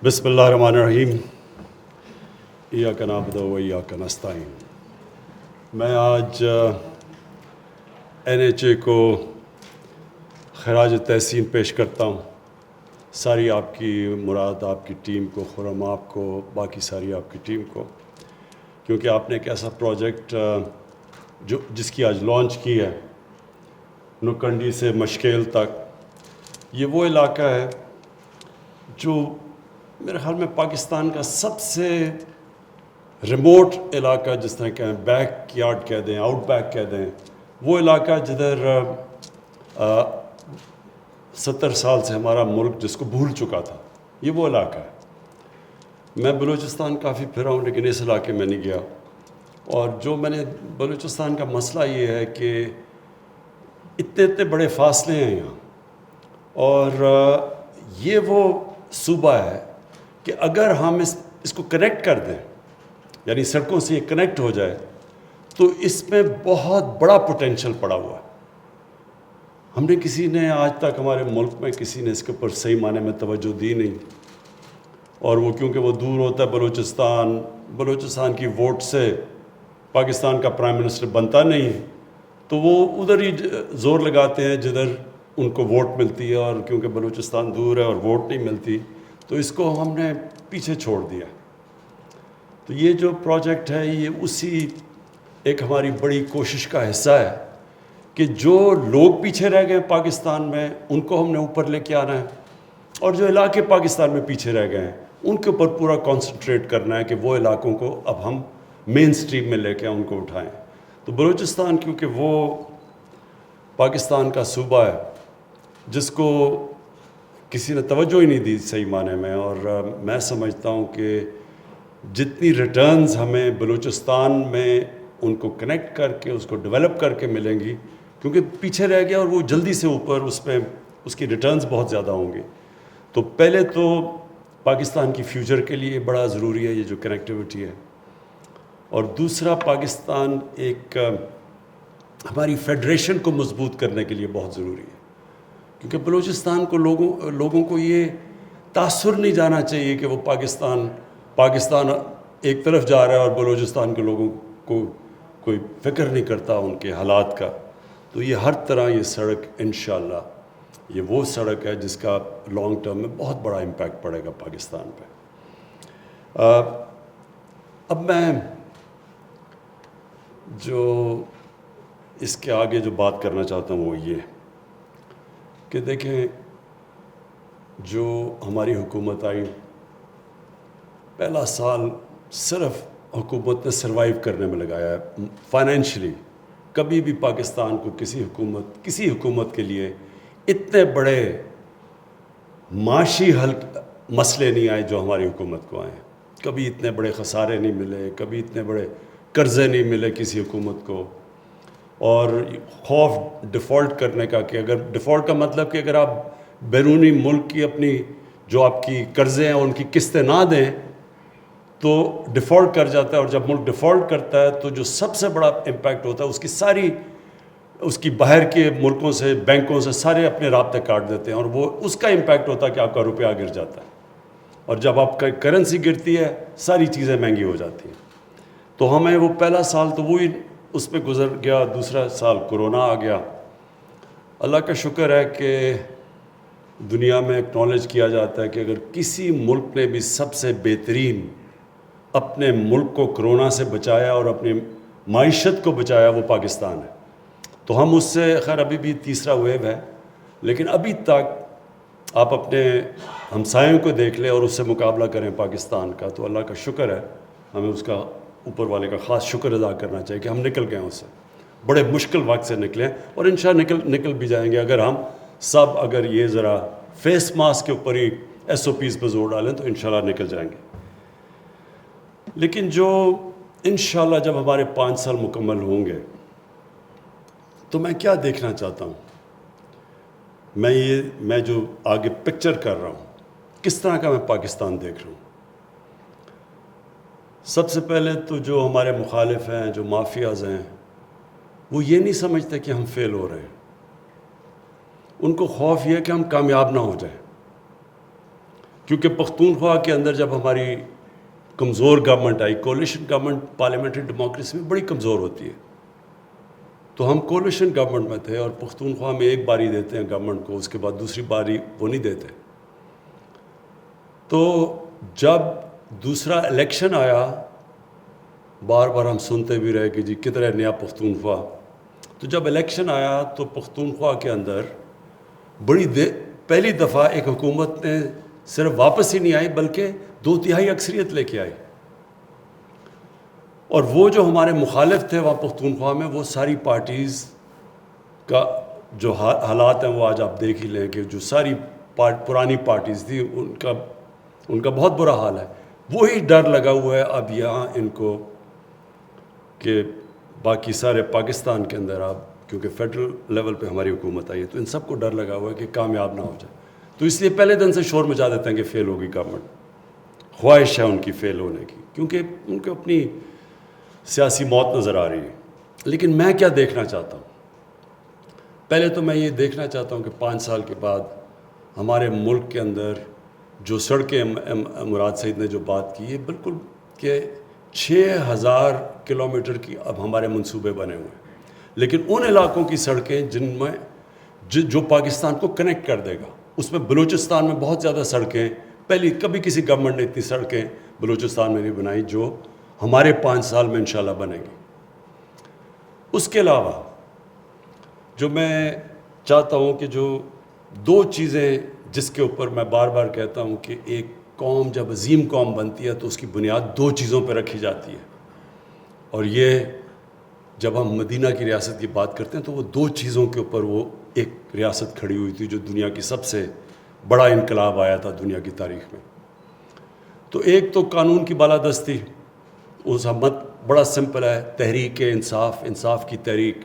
بسم اللہ الرحمن الرحیم ایاک نعبد و ایاک نستعین۔ میں آج NHA کو خراج تحسین پیش کرتا ہوں، ساری آپ کی مراد آپ کی ٹیم کو، خرم آپ کو، باقی ساری آپ کی ٹیم کو، کیونکہ آپ نے ایک ایسا پروجیکٹ جس کی آج لانچ کی ہے، نوکنڈی سے مشکیل تک۔ یہ وہ علاقہ ہے جو میرے خیال میں پاکستان کا سب سے ریموٹ علاقہ، جس طرح کہیں بیک یارڈ کہہ دیں، آؤٹ بیک کہہ دیں، وہ علاقہ جدھر 70 سال سے ہمارا ملک جس کو بھول چکا تھا، یہ وہ علاقہ ہے۔ میں بلوچستان کافی پھرا ہوں لیکن اس علاقے میں نہیں گیا، اور جو میں نے بلوچستان کا مسئلہ یہ ہے کہ اتنے بڑے فاصلے ہیں یہاں، اور یہ وہ صوبہ ہے کہ اگر ہم اس کو کنیکٹ کر دیں، یعنی سڑکوں سے یہ کنیکٹ ہو جائے، تو اس میں بہت بڑا پوٹینشل پڑا ہوا ہے۔ ہم نے کسی نے آج تک ہمارے ملک میں کسی نے اس کے اوپر صحیح معنی میں توجہ دی نہیں، اور وہ کیونکہ وہ دور ہوتا ہے بلوچستان کی ووٹ سے پاکستان کا پرائم منسٹر بنتا نہیں، تو وہ ادھر ہی زور لگاتے ہیں جدھر ان کو ووٹ ملتی ہے، اور کیونکہ بلوچستان دور ہے اور ووٹ نہیں ملتی تو اس کو ہم نے پیچھے چھوڑ دیا۔ تو یہ جو پروجیکٹ ہے یہ اسی ایک ہماری بڑی کوشش کا حصہ ہے کہ جو لوگ پیچھے رہ گئے ہیں پاکستان میں ان کو ہم نے اوپر لے کے آنا ہے، اور جو علاقے پاکستان میں پیچھے رہ گئے ہیں ان کے اوپر پورا کانسنٹریٹ کرنا ہے کہ وہ علاقوں کو اب ہم مین سٹریم میں لے کے ان کو اٹھائیں۔ تو بلوچستان کیونکہ وہ پاکستان کا صوبہ ہے جس کو کسی نے توجہ ہی نہیں دی صحیح معنی میں، اور میں سمجھتا ہوں کہ جتنی ریٹرنز ہمیں بلوچستان میں ان کو کنیکٹ کر کے اس کو ڈیولپ کر کے ملیں گی، کیونکہ پیچھے رہ گیا اور وہ جلدی سے اوپر اس کی ریٹرنز بہت زیادہ ہوں گی۔ تو پہلے تو پاکستان کی فیوچر کے لیے بڑا ضروری ہے یہ جو کنیکٹیوٹی ہے، اور دوسرا پاکستان ایک ہماری فیڈریشن کو مضبوط کرنے کے لیے بہت ضروری ہے، کیونکہ بلوچستان کو لوگوں کو یہ تاثر نہیں جانا چاہیے کہ وہ پاکستان ایک طرف جا رہا ہے اور بلوچستان کے لوگوں کو کوئی فکر نہیں کرتا ان کے حالات کا۔ تو یہ ہر طرح یہ سڑک انشاءاللہ یہ وہ سڑک ہے جس کا لانگ ٹرم میں بہت بڑا امپیکٹ پڑے گا پاکستان پہ۔ اب میں جو اس کے آگے جو بات کرنا چاہتا ہوں وہ یہ کہ دیکھیں، جو ہماری حکومت آئی پہلا سال صرف حکومت نے سروائیو کرنے میں لگایا ہے فائنینشلی۔ کبھی بھی پاکستان کو کسی حکومت کے لیے اتنے بڑے معاشی مسئلے نہیں آئے جو ہماری حکومت کو آئے ہیں۔ کبھی اتنے بڑے خسارے نہیں ملے، کبھی اتنے بڑے قرضے نہیں ملے کسی حکومت کو، اور خوف ڈیفالٹ کرنے کا کہ اگر ڈیفالٹ کا مطلب کہ اگر آپ بیرونی ملک کی اپنی جو آپ کی قرضے ہیں ان کی قسطیں نہ دیں تو ڈیفالٹ کر جاتا ہے، اور جب ملک ڈیفالٹ کرتا ہے تو جو سب سے بڑا امپیکٹ ہوتا ہے اس کی باہر کے ملکوں سے بینکوں سے سارے اپنے رابطے کاٹ دیتے ہیں، اور وہ اس کا امپیکٹ ہوتا ہے کہ آپ کا روپیہ گر جاتا ہے، اور جب آپ کا کرنسی گرتی ہے ساری چیزیں مہنگی ہو جاتی ہیں۔ تو ہمیں وہ پہلا سال تو وہی اس میں گزر گیا، دوسرا سال کرونا آ گیا۔ اللہ کا شکر ہے کہ دنیا میں اکنالج کیا جاتا ہے کہ اگر کسی ملک نے بھی سب سے بہترین اپنے ملک کو کرونا سے بچایا اور اپنی معیشت کو بچایا وہ پاکستان ہے۔ تو ہم اس سے خیر ابھی بھی تیسرا ویو ہے، لیکن ابھی تک آپ اپنے ہمسایوں کو دیکھ لیں اور اس سے مقابلہ کریں پاکستان کا، تو اللہ کا شکر ہے، ہمیں اس کا اوپر والے کا خاص شکر ادا کرنا چاہیے کہ ہم نکل گئے ہیں اس سے، بڑے مشکل وقت سے نکلے ہیں، اور انشاءاللہ نکل بھی جائیں گے اگر ہم سب یہ ذرا فیس ماسک کے اوپر ہی SOPs پہ زور ڈالیں تو انشاءاللہ نکل جائیں گے۔ لیکن جو انشاءاللہ جب ہمارے 5 سال مکمل ہوں گے تو میں کیا دیکھنا چاہتا ہوں، میں جو آگے پکچر کر رہا ہوں کس طرح کا میں پاکستان دیکھ رہا ہوں۔ سب سے پہلے تو جو ہمارے مخالف ہیں، جو مافیاز ہیں، وہ یہ نہیں سمجھتے کہ ہم فیل ہو رہے ہیں، ان کو خوف یہ ہے کہ ہم کامیاب نہ ہو جائیں۔ کیونکہ پختونخوا کے اندر جب ہماری کمزور گورنمنٹ آئی، کولیشن گورنمنٹ پارلیمنٹری ڈیموکریسی میں بڑی کمزور ہوتی ہے، تو ہم کولیشن گورنمنٹ میں تھے، اور پختونخوا میں ایک باری دیتے ہیں گورنمنٹ کو، اس کے بعد دوسری باری وہ نہیں دیتے. تو جب دوسرا الیکشن آیا، بار بار ہم سنتے بھی رہے کہ جی کدھر ہے نیا پختونخوا. تو جب الیکشن آیا تو پختونخوا کے اندر پہلی دفعہ ایک حکومت نے صرف واپس ہی نہیں آئی بلکہ 2/3 اکثریت لے کے آئی. اور وہ جو ہمارے مخالف تھے وہاں پختونخوا میں، وہ ساری پارٹیز کا جو حالات ہیں وہ آج آپ دیکھ ہی لیں کہ جو ساری پرانی پارٹیز تھی ان کا بہت برا حال ہے. وہی ڈر لگا ہوا ہے اب یہاں ان کو کہ باقی سارے پاکستان کے اندر آپ، کیونکہ فیڈرل لیول پہ ہماری حکومت آئی ہے تو ان سب کو ڈر لگا ہوا ہے کہ کامیاب نہ ہو جائے. تو اس لیے پہلے دن سے شور مچا دیتے ہیں کہ فیل ہوگی گورنمنٹ. خواہش ہے ان کی فیل ہونے کی، کیونکہ ان کو اپنی سیاسی موت نظر آ رہی ہے. لیکن میں کیا دیکھنا چاہتا ہوں؟ پہلے تو میں یہ دیکھنا چاہتا ہوں کہ 5 سال کے بعد ہمارے ملک کے اندر جو سڑکیں مراد سعید نے جو بات کی ہے بالکل کہ 6000 کلومیٹر کی اب ہمارے منصوبے بنے ہوئے ہیں، لیکن ان علاقوں کی سڑکیں جن میں جو پاکستان کو کنیکٹ کر دے گا، اس میں بلوچستان میں بہت زیادہ سڑکیں کبھی کسی گورنمنٹ نے اتنی سڑکیں بلوچستان میں نہیں بنائی جو ہمارے 5 سال میں انشاءاللہ بنے گی. اس کے علاوہ جو میں چاہتا ہوں کہ جو 2 چیزیں جس کے اوپر میں بار بار کہتا ہوں کہ ایک قوم جب عظیم قوم بنتی ہے تو اس کی بنیاد 2 چیزوں پہ رکھی جاتی ہے، اور یہ جب ہم مدینہ کی ریاست کی بات کرتے ہیں تو وہ 2 چیزوں کے اوپر وہ ایک ریاست کھڑی ہوئی تھی جو دنیا کی سب سے بڑا انقلاب آیا تھا دنیا کی تاریخ میں. تو ایک تو قانون کی بالادستی، اس مت بڑا سمپل ہے، تحریک انصاف کی تحریک،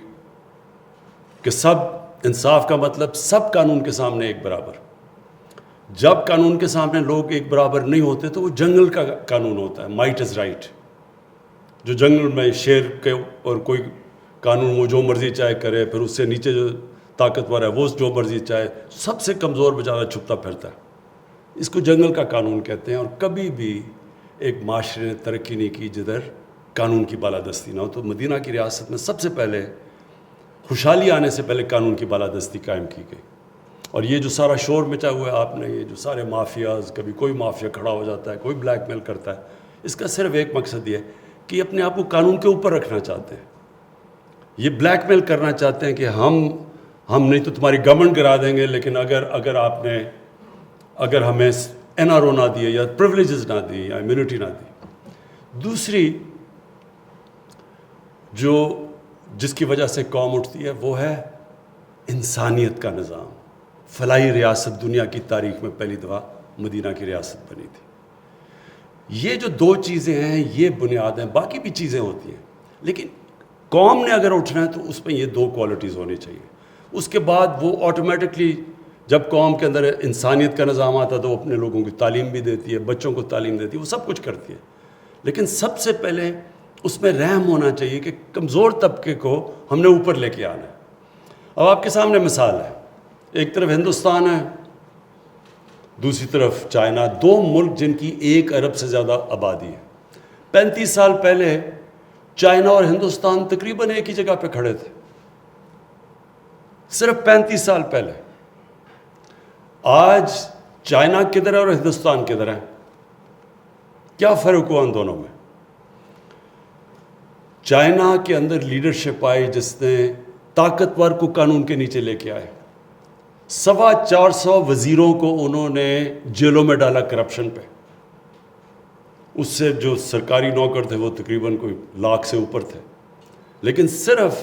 کہ سب انصاف کا مطلب سب قانون کے سامنے ایک برابر. جب قانون کے سامنے لوگ ایک برابر نہیں ہوتے تو وہ جنگل کا قانون ہوتا ہے، مائٹ از رائٹ. جو جنگل میں شیر کے اور کوئی قانون وہ جو مرضی چاہے کرے، پھر اس سے نیچے جو طاقتور ہے وہ جو مرضی چاہے، سب سے کمزور بیچارہ چھپتا پھرتا ہے. اس کو جنگل کا قانون کہتے ہیں. اور کبھی بھی ایک معاشرے نے ترقی نہیں کی جدھر قانون کی بالادستی نہ ہو. تو مدینہ کی ریاست میں سب سے پہلے خوشحالی آنے سے پہلے قانون کی بالادستی قائم کی گئی. اور یہ جو سارا شور مچا ہوا ہے آپ نے، یہ جو سارے مافیاز، کبھی کوئی مافیا کھڑا ہو جاتا ہے، کوئی بلیک میل کرتا ہے، اس کا صرف ایک مقصد یہ ہے کہ یہ اپنے آپ کو قانون کے اوپر رکھنا چاہتے ہیں. یہ بلیک میل کرنا چاہتے ہیں کہ ہم نہیں تو تمہاری گورنمنٹ گرا دیں گے، لیکن اگر ہمیں این آر او نہ دیے یا پریولیجز نہ دی یا امیونٹی نہ دی. دوسری جس کی وجہ سے قوم اٹھتی ہے وہ ہے انسانیت کا نظام. فلاحی ریاست دنیا کی تاریخ میں پہلی دفعہ مدینہ کی ریاست بنی تھی. یہ جو 2 چیزیں ہیں یہ بنیاد ہیں. باقی بھی چیزیں ہوتی ہیں، لیکن قوم نے اگر اٹھنا ہے تو اس میں یہ 2 کوالٹیز ہونی چاہیے. اس کے بعد وہ آٹومیٹکلی جب قوم کے اندر انسانیت کا نظام آتا ہے تو وہ اپنے لوگوں کی تعلیم بھی دیتی ہے، بچوں کو تعلیم دیتی ہے، وہ سب کچھ کرتی ہے. لیکن سب سے پہلے اس میں رحم ہونا چاہیے کہ کمزور طبقے کو ہم نے اوپر لے کے آنا ہے. اب آپ کے سامنے مثال ہے، ایک طرف ہندوستان ہے، دوسری طرف چائنا، 2 ملک جن کی 1 ارب سے زیادہ آبادی ہے. 35 سال پہلے چائنا اور ہندوستان تقریباً ایک ہی جگہ پہ کھڑے تھے، صرف 35 سال پہلے. آج چائنا کدھر ہے اور ہندوستان کدھر ہے؟ کیا فرق ہوا ان دونوں میں؟ چائنا کے اندر لیڈرشپ آئی جس نے طاقتور کو قانون کے نیچے لے کے آئے. 450 وزیروں کو انہوں نے جیلوں میں ڈالا کرپشن پہ. اس سے جو سرکاری نوکر تھے وہ تقریباً کوئی 1,00,000 سے اوپر تھے، لیکن صرف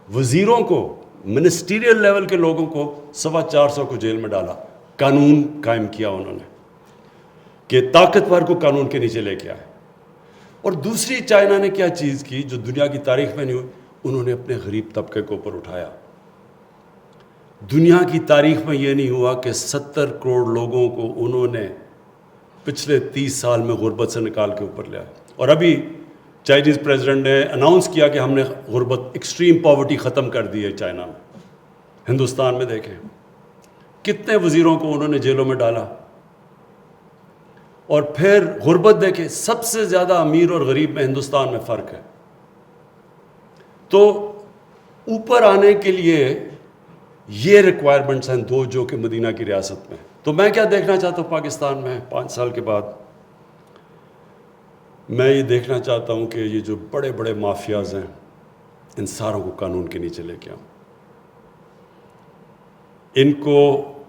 وزیروں کو، منسٹیریل لیول کے لوگوں کو 450 کو جیل میں ڈالا. قانون قائم کیا انہوں نے کہ طاقتور کو قانون کے نیچے لے کے آئے. اور دوسری چائنا نے کیا چیز کی جو دنیا کی تاریخ میں نہیں ہوئی، انہوں نے اپنے غریب طبقے کو اوپر اٹھایا. دنیا کی تاریخ میں یہ نہیں ہوا کہ 70 کروڑ لوگوں کو انہوں نے پچھلے 30 سال میں غربت سے نکال کے اوپر لیا. اور ابھی چائنیز پریزیڈنٹ نے اناؤنس کیا کہ ہم نے غربت، ایکسٹریم پاورٹی ختم کر دی ہے چائنا میں. ہندوستان میں دیکھیں کتنے وزیروں کو انہوں نے جیلوں میں ڈالا. اور پھر غربت دیکھیں، سب سے زیادہ امیر اور غریب میں ہندوستان میں فرق ہے. تو اوپر آنے کے لیے یہ ریکوائرمنٹس ہیں دو جو کہ مدینہ کی ریاست میں. تو میں کیا دیکھنا چاہتا ہوں پاکستان میں 5 سال کے بعد؟ میں یہ دیکھنا چاہتا ہوں کہ یہ جو بڑے بڑے مافیاز ہیں ان ساروں کو قانون کے نیچے لے کے آؤں. ان کو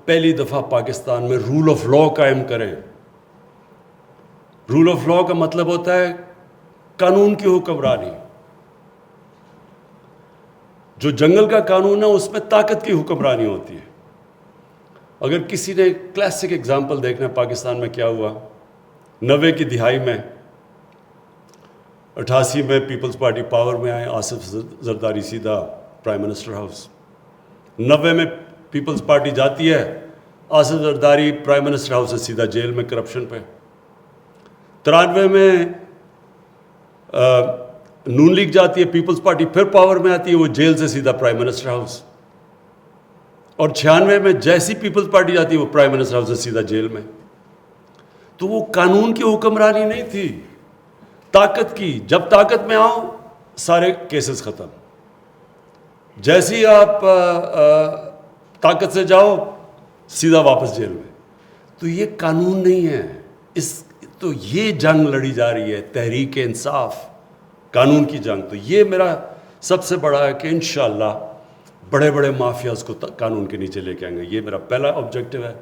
پہلی دفعہ پاکستان میں رول آف لاء قائم کریں. رول آف لاء کا مطلب ہوتا ہے قانون کی حکمرانی. جو جنگل کا قانون ہے اس میں طاقت کی حکمرانی ہوتی ہے. اگر کسی نے کلاسک اگزامپل دیکھنا ہے پاکستان میں کیا ہوا 90 کی دہائی میں، 88 میں پیپلز پارٹی پاور میں آئے، آصف زرداری سیدھا پرائم منسٹر ہاؤس. 90 میں پیپلز پارٹی جاتی ہے، Asif Zardari prime minister house سے سیدھا جیل میں کرپشن پہ. 93 میں نون لیگ جاتی ہے، پیپلز پارٹی پھر پاور میں آتی ہے، وہ جیل سے سیدھا پرائم منسٹر ہاؤس. اور 96 میں جیسی پیپلز پارٹی جاتی ہے وہ پرائم منسٹر ہاؤس سے سیدھا جیل میں. تو وہ قانون کی حکمرانی نہیں تھی، طاقت کی. جب طاقت میں آؤ سارے کیسز ختم. جیسے ہی آپ طاقت سے جاؤ سیدھا واپس جیل میں. تو یہ قانون نہیں ہے. تو یہ جنگ لڑی جا رہی ہے، تحریک انصاف، قانون کی جنگ. تو یہ میرا سب سے بڑا ہے کہ انشاءاللہ بڑے بڑے مافیاز کو قانون کے نیچے لے کے آئیں گے. یہ میرا پہلا آبجیکٹو ہے.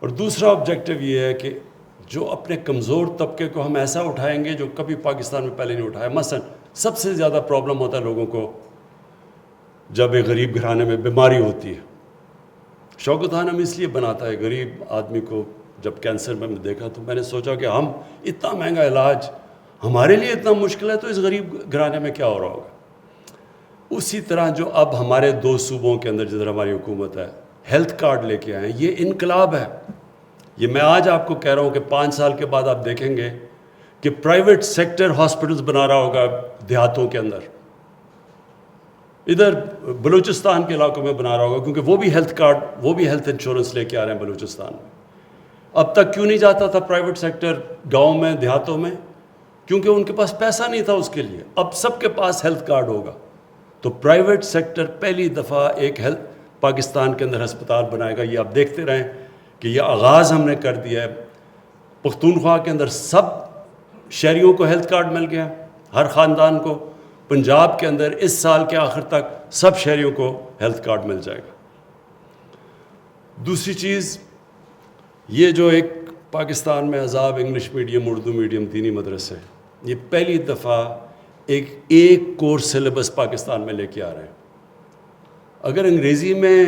اور دوسرا آبجیکٹو یہ ہے کہ جو اپنے کمزور طبقے کو ہم ایسا اٹھائیں گے جو کبھی پاکستان میں پہلے نہیں اٹھایا. مثلا سب سے زیادہ پرابلم ہوتا ہے لوگوں کو جب ایک غریب گھرانے میں بیماری ہوتی ہے. شوکت خان ہم اس لیے بناتا ہے غریب آدمی کو. جب کینسر میں دیکھا تو میں نے سوچا کہ ہم اتنا مہنگا علاج ہمارے لیے اتنا مشکل ہے تو اس غریب گھرانے میں کیا ہو رہا ہوگا. اسی طرح جو اب ہمارے 2 صوبوں کے اندر جدھر ہماری حکومت ہے ہیلتھ کارڈ لے کے آئے، یہ انقلاب ہے. یہ میں آج آپ کو کہہ رہا ہوں کہ 5 سال کے بعد آپ دیکھیں گے کہ پرائیویٹ سیکٹر ہاسپٹلز بنا رہا ہوگا دیہاتوں کے اندر. ادھر بلوچستان کے علاقوں میں بنا رہا ہوگا کیونکہ وہ بھی ہیلتھ کارڈ، وہ بھی ہیلتھ انشورنس لے کے آ رہے ہیں بلوچستان میں. اب تک کیوں نہیں جاتا تھا پرائیویٹ سیکٹر گاؤں میں دیہاتوں میں؟ کیونکہ ان کے پاس پیسہ نہیں تھا اس کے لیے. اب سب کے پاس ہیلتھ کارڈ ہوگا. تو پرائیویٹ سیکٹر پہلی دفعہ ایک پاکستان کے اندر ہسپتال بنائے گا. یہ آپ دیکھتے رہیں کہ یہ آغاز ہم نے کر دیا ہے. پختونخوا کے اندر سب شہریوں کو ہیلتھ کارڈ مل گیا، ہر خاندان کو. پنجاب کے اندر اس سال کے آخر تک سب شہریوں کو ہیلتھ کارڈ مل جائے گا. دوسری چیز یہ جو ایک پاکستان میں عذاب انگلش میڈیم، اردو میڈیم، دینی مدرسے، یہ پہلی دفعہ ایک کورس سلیبس پاکستان میں لے کے آ رہے ہیں. اگر انگریزی میں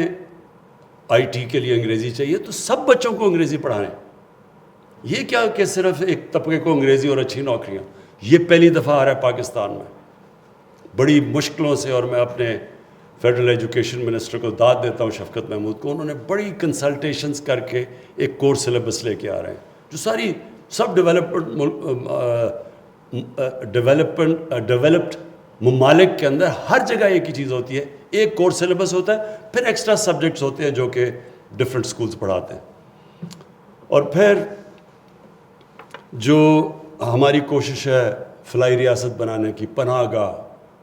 آئی ٹی کے لیے انگریزی چاہیے تو سب بچوں کو انگریزی پڑھائیں. یہ کیا کہ صرف ایک طبقے کو انگریزی اور اچھی نوکریاں. یہ پہلی دفعہ آ رہا ہے پاکستان میں بڑی مشکلوں سے. اور میں اپنے فیڈرل ایجوکیشن منسٹر کو داد دیتا ہوں شفقت محمود کو. انہوں نے بڑی کنسلٹیشنز کر کے ایک کورس سلیبس لے کے آ رہے ہیں جو ساری سب ڈیولپڈ ممالک کے اندر ہر جگہ ایک ہی چیز ہوتی ہے. ایک کورس سلیبس ہوتا ہے، پھر ایکسٹرا سبجیکٹس ہوتے ہیں جو کہ ڈفرینٹ سکولز پڑھاتے ہیں. اور پھر جو ہماری کوشش ہے فلاحی ریاست بنانے کی، پناہ گاہ،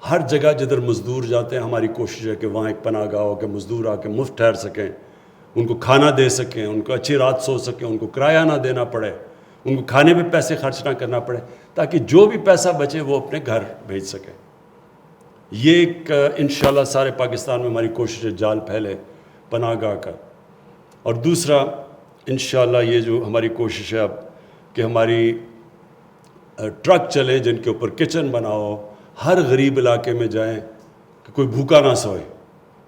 ہر جگہ جدھر مزدور جاتے ہیں ہماری کوشش ہے کہ وہاں ایک پناہ گاہ ہو کہ مزدور آ کے مفت ٹھہر سکیں، ان کو کھانا دے سکیں، ان کو اچھی رات سو سکیں، ان کو کرایہ نہ دینا پڑے، ان کو کھانے پہ پیسے خرچ نہ کرنا پڑے، تاکہ جو بھی پیسہ بچے وہ اپنے گھر بھیج سکیں. یہ ایک انشاءاللہ سارے پاکستان میں ہماری کوشش ہے جال پھیلے پناہ گاہ کا. اور دوسرا انشاءاللہ یہ جو ہماری کوشش ہے اب کہ ہماری ٹرک چلے جن کے اوپر کچن بناؤ، ہر غریب علاقے میں جائیں کہ کوئی بھوکا نہ سوئے،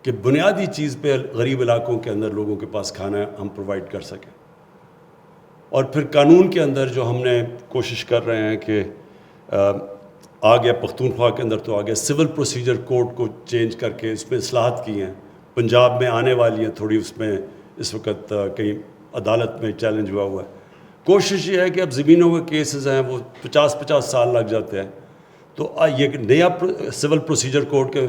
کہ بنیادی چیز پہ غریب علاقوں کے اندر لوگوں کے پاس کھانا ہم پرووائڈ کر سکیں. اور پھر قانون کے اندر جو ہم نے کوشش کر رہے ہیں کہ آ گیا پختونخوا کے اندر تو آ گیا سول پروسیجر کوڈ کو چینج کر کے اس میں اصلاحات کی ہیں. پنجاب میں آنے والی ہیں تھوڑی، اس میں اس وقت کہیں عدالت میں چیلنج ہوا ہے. کوشش یہ ہے کہ اب زمینوں کے کیسز ہیں وہ 50 سال لگ جاتے ہیں، تو یہ نیا سول پروسیجر کوڈ کے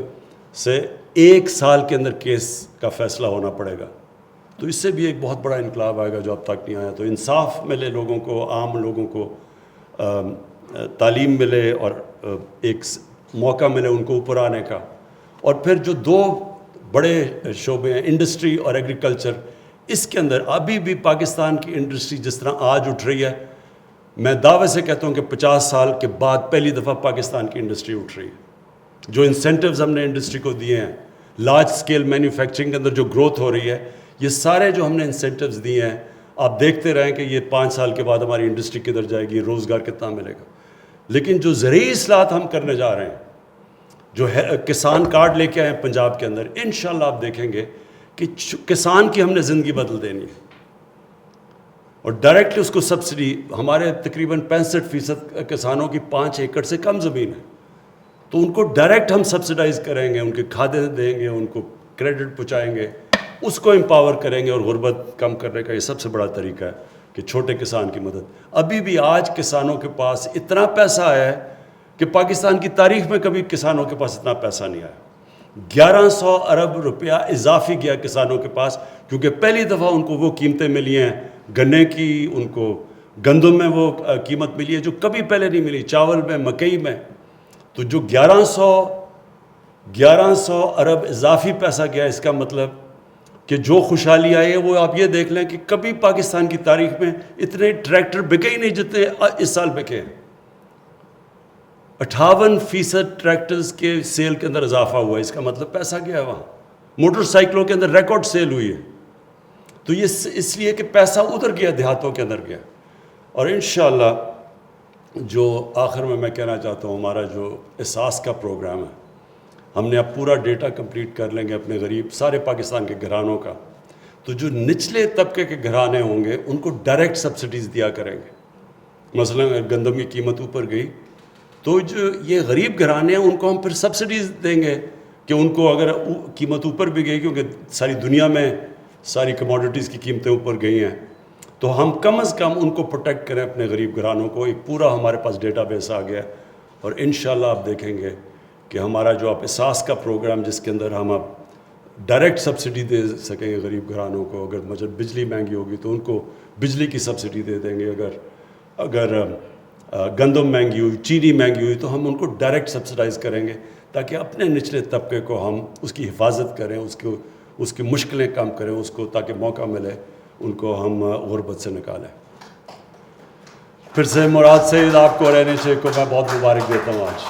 سے 1 سال کے اندر کیس کا فیصلہ ہونا پڑے گا. تو اس سے بھی ایک بہت بڑا انقلاب آئے گا جو اب تک نہیں آیا. تو انصاف ملے لوگوں کو, عام لوگوں کو تعلیم ملے اور ایک موقع ملے ان کو اوپر آنے کا. اور پھر جو دو بڑے شعبے ہیں انڈسٹری اور ایگریکلچر, اس کے اندر ابھی بھی پاکستان کی انڈسٹری جس طرح آج اٹھ رہی ہے, میں دعوے سے کہتا ہوں کہ 50 سال کے بعد پہلی دفعہ پاکستان کی انڈسٹری اٹھ رہی ہے. جو انسینٹیوز ہم نے انڈسٹری کو دیے ہیں, لارج سکیل مینوفیکچرنگ کے اندر جو گروتھ ہو رہی ہے, یہ سارے جو ہم نے انسینٹیوز دیے ہیں, آپ دیکھتے رہیں کہ یہ 5 سال کے بعد ہماری انڈسٹری کدھر جائے گی, روزگار کتنا ملے گا. لیکن جو زرعی اصلاحات ہم کرنے جا رہے ہیں, جو ہے کسان کارڈ لے کے آئے ہیں پنجاب کے اندر, انشاءاللہ آپ دیکھیں گے کہ کسان کی ہم نے زندگی بدل دینی ہے. اور ڈائریکٹلی اس کو سبسڈی, ہمارے تقریباً 65% کسانوں کی 5 ایکڑ سے کم زمین ہے, تو ان کو ڈائریکٹ ہم سبسڈائز کریں گے, ان کے کھادیں دیں گے, ان کو کریڈٹ پہنچائیں گے, اس کو امپاور کریں گے. اور غربت کم کرنے کا یہ سب سے بڑا طریقہ ہے کہ چھوٹے کسان کی مدد. ابھی بھی آج کسانوں کے پاس اتنا پیسہ ہے کہ پاکستان کی تاریخ میں کبھی کسانوں کے پاس اتنا پیسہ نہیں آیا. 1100 ارب روپیہ اضافی گیا کسانوں کے پاس, کیونکہ پہلی دفعہ ان کو وہ قیمتیں ملی ہیں گنے کی, ان کو گندم میں وہ قیمت ملی ہے جو کبھی پہلے نہیں ملی, چاول میں, مکئی میں. تو جو 1100 ارب اضافی پیسہ گیا, اس کا مطلب کہ جو خوشحالی آئی ہے وہ آپ یہ دیکھ لیں کہ کبھی پاکستان کی تاریخ میں اتنے ٹریکٹر بکے ہی نہیں جتنے اس سال بکے ہیں. 58% ٹریکٹرز کے سیل کے اندر اضافہ ہوا ہے, اس کا مطلب پیسہ گیا ہے وہاں. موٹر سائیکلوں کے اندر ریکارڈ سیل ہوئی ہے. تو یہ اس لیے کہ پیسہ ادھر گیا, دیہاتوں کے اندر گیا. اور انشاءاللہ جو آخر میں کہنا چاہتا ہوں, ہمارا جو احساس کا پروگرام ہے, ہم نے اب پورا ڈیٹا کمپلیٹ کر لیں گے اپنے غریب سارے پاکستان کے گھرانوں کا. تو جو نچلے طبقے کے گھرانے ہوں گے ان کو ڈائریکٹ سبسڈیز دیا کریں گے. مثلا اگر گندم کی قیمت اوپر گئی تو جو یہ غریب گھرانے ہیں ان کو ہم پھر سبسڈیز دیں گے کہ ان کو اگر قیمت اوپر بھی گئی, کیونکہ ساری دنیا میں ساری کموڈیٹیز کی قیمتیں اوپر گئی ہیں, تو ہم کم از کم ان کو پروٹیکٹ کریں اپنے غریب گھرانوں کو. ایک پورا ہمارے پاس ڈیٹا بیس آ گیا ہے. اور انشاءاللہ آپ دیکھیں گے کہ ہمارا جو آپ احساس کا پروگرام, جس کے اندر ہم اب ڈائریکٹ سبسڈی دے سکیں گے غریب گھرانوں کو. اگر مطلب بجلی مہنگی ہوگی تو ان کو بجلی کی سبسڈی دے دیں گے, اگر گندم مہنگی ہوئی, چینی مہنگی ہوئی, تو ہم ان کو ڈائریکٹ سبسڈائز کریں گے تاکہ اپنے نچلے طبقے کو ہم اس کی حفاظت کریں, اس کی مشکلیں کم کریں, اس کو تاکہ موقع ملے ان کو ہم غربت سے نکالیں. پھر سے مراد سعید آپ کو اور NHA کو میں بہت مبارک دیتا ہوں آج.